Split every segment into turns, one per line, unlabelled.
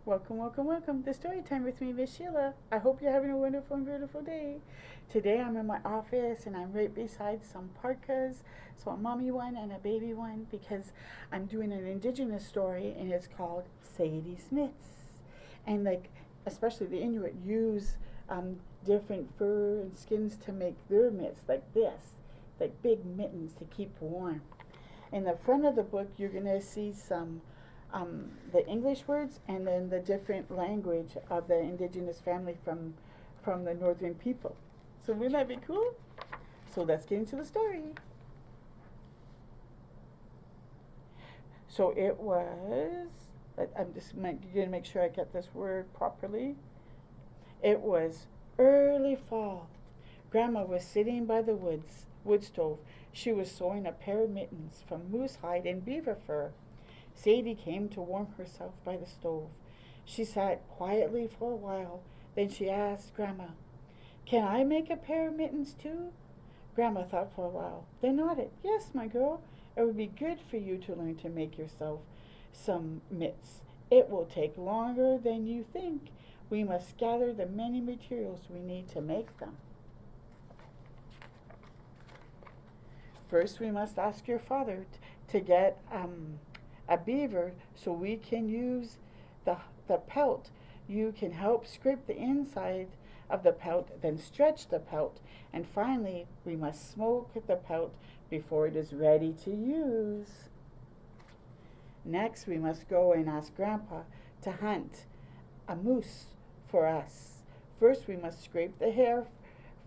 Welcome, welcome, welcome to Story Time with me, Miss Sheila. I hope you're having a wonderful and beautiful day. Today I'm in my office and I'm right beside some parkas, so a mommy one and a baby one, because I'm doing an indigenous story and it's called Sadee's Mitts. And especially the Inuit use different fur and skins to make their mitts like this, like big mittens to keep warm. In the front of the book, you're going to see the English words and then the different language of the indigenous family from the northern people. So wouldn't that be cool? So let's get into the story. So it was, I'm just going to make sure I get this word properly. It was early fall. Grandma was sitting by the wood stove. She was sewing a pair of mittens from moose hide and beaver fur. Sadee came to warm herself by the stove. She sat quietly for a while. Then she asked Grandma, "Can I make a pair of mittens too?" Grandma thought for a while, then nodded. "Yes, my girl. It would be good for you to learn to make yourself some mitts. It will take longer than you think. We must gather the many materials we need to make them. First, we must ask your father to get a beaver so we can use the pelt. You can help scrape the inside of the pelt, then stretch the pelt. And finally, we must smoke the pelt before it is ready to use. Next, we must go and ask Grandpa to hunt a moose for us. First, we must scrape the hair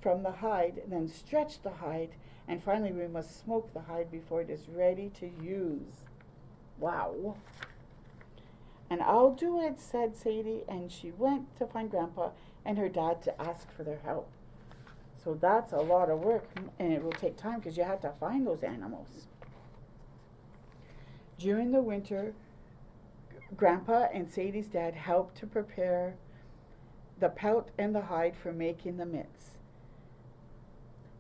from the hide, then stretch the hide, and finally, we must smoke the hide before it is ready to use." Wow. "And I'll do it," said Sadee, and she went to find Grandpa and her dad to ask for their help. So that's a lot of work, and it will take time because you have to find those animals. During the winter, Grandpa and Sadee's dad helped to prepare the pelt and the hide for making the mitts.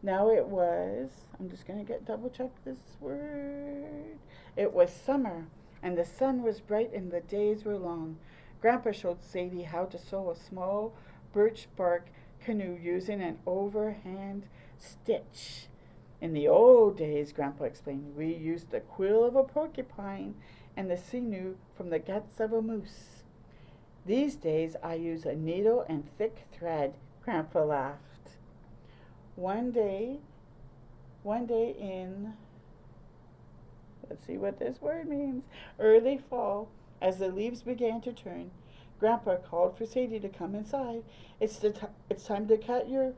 Now it was, I'm just going to double check this word. It was summer, and the sun was bright and the days were long. Grandpa showed Sadee how to sew a small birch bark canoe using an overhand stitch. "In the old days," Grandpa explained, "we used the quill of a porcupine and the sinew from the guts of a moose. These days I use a needle and thick thread," Grandpa laughed. One day in, let's see what this word means, early fall, as the leaves began to turn, Grandpa called for Sadee to come inside. It's time to cut your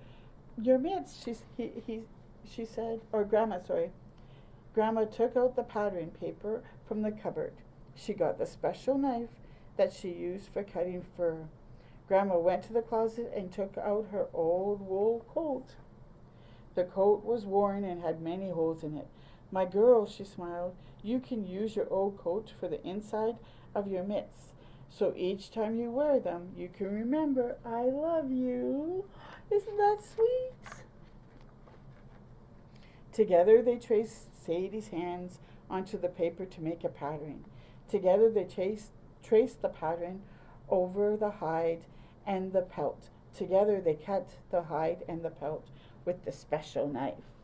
mitts," she said, or Grandma, sorry. Grandma took out the pattern paper from the cupboard. She got the special knife that she used for cutting fur. Grandma went to the closet and took out her old wool coat. The coat was worn and had many holes in it. "My girl," she smiled, "you can use your old coat for the inside of your mitts. So each time you wear them, you can remember I love you." Isn't that sweet? Together they traced Sadee's hands onto the paper to make a pattern. Together they traced the pattern over the hide and the pelt. Together they cut the hide and the pelt with the special knife.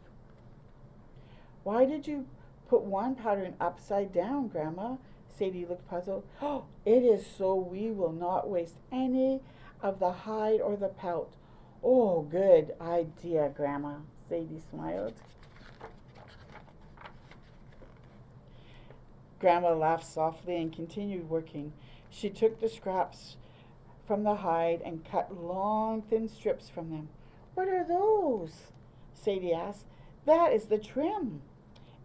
"Why did you put one pattern upside down, Grandma?" Sadee looked puzzled. "Oh, it is so we will not waste any of the hide or the pelt." "Oh, good idea, Grandma," Sadee smiled. Grandma laughed softly and continued working. She took the scraps from the hide and cut long, thin strips from them. "What are those?" Sadee asked. "That is the trim.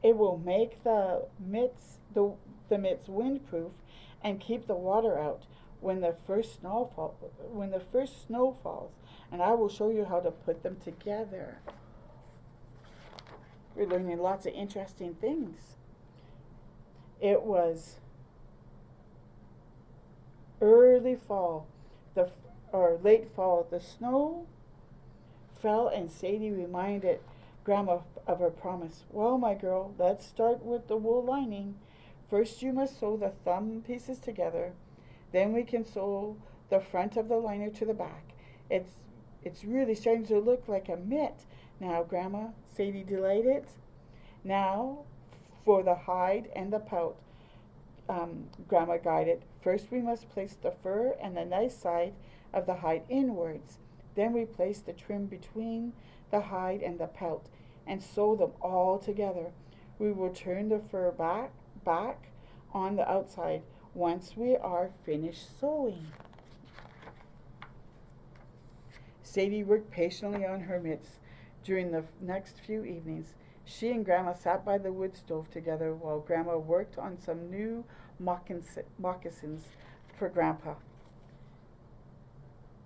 It will make the mitts windproof and keep the water out when the first snow falls. And I will show you how to put them together." We're learning lots of interesting things. It was early fall, or late fall. The snow fell, and Sadee reminded Grandma of her promise. "Well, my girl, let's start with the wool lining. First, you must sew the thumb pieces together. Then we can sew the front of the liner to the back. It's it's really starting to look like a mitt now, Grandma. Sadie delighted. Now for the hide and the pelt, Grandma guided. First we must place the fur and the nice side of the hide inwards. Then we place the trim between the hide and the pelt and sew them all together. We will turn the fur back on the outside once we are finished sewing. Sadie worked patiently on her mitts during the next few evenings. She and Grandma sat by the wood stove together while Grandma worked on some new moccasins for Grandpa.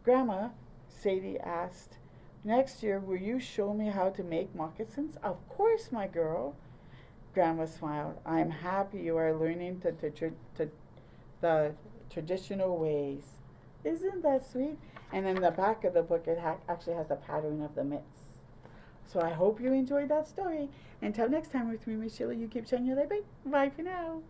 Grandma, Sadie asked, next year will you show me how to make moccasins? Of course, my girl. Grandma smiled. I am happy you are learning the traditional ways. Isn't that sweet? And in the back of the book, it actually has the pattern of the mitts. So I hope you enjoyed that story. Until next time with me, Miss Sheila, you keep shining your light bright. Bye for now.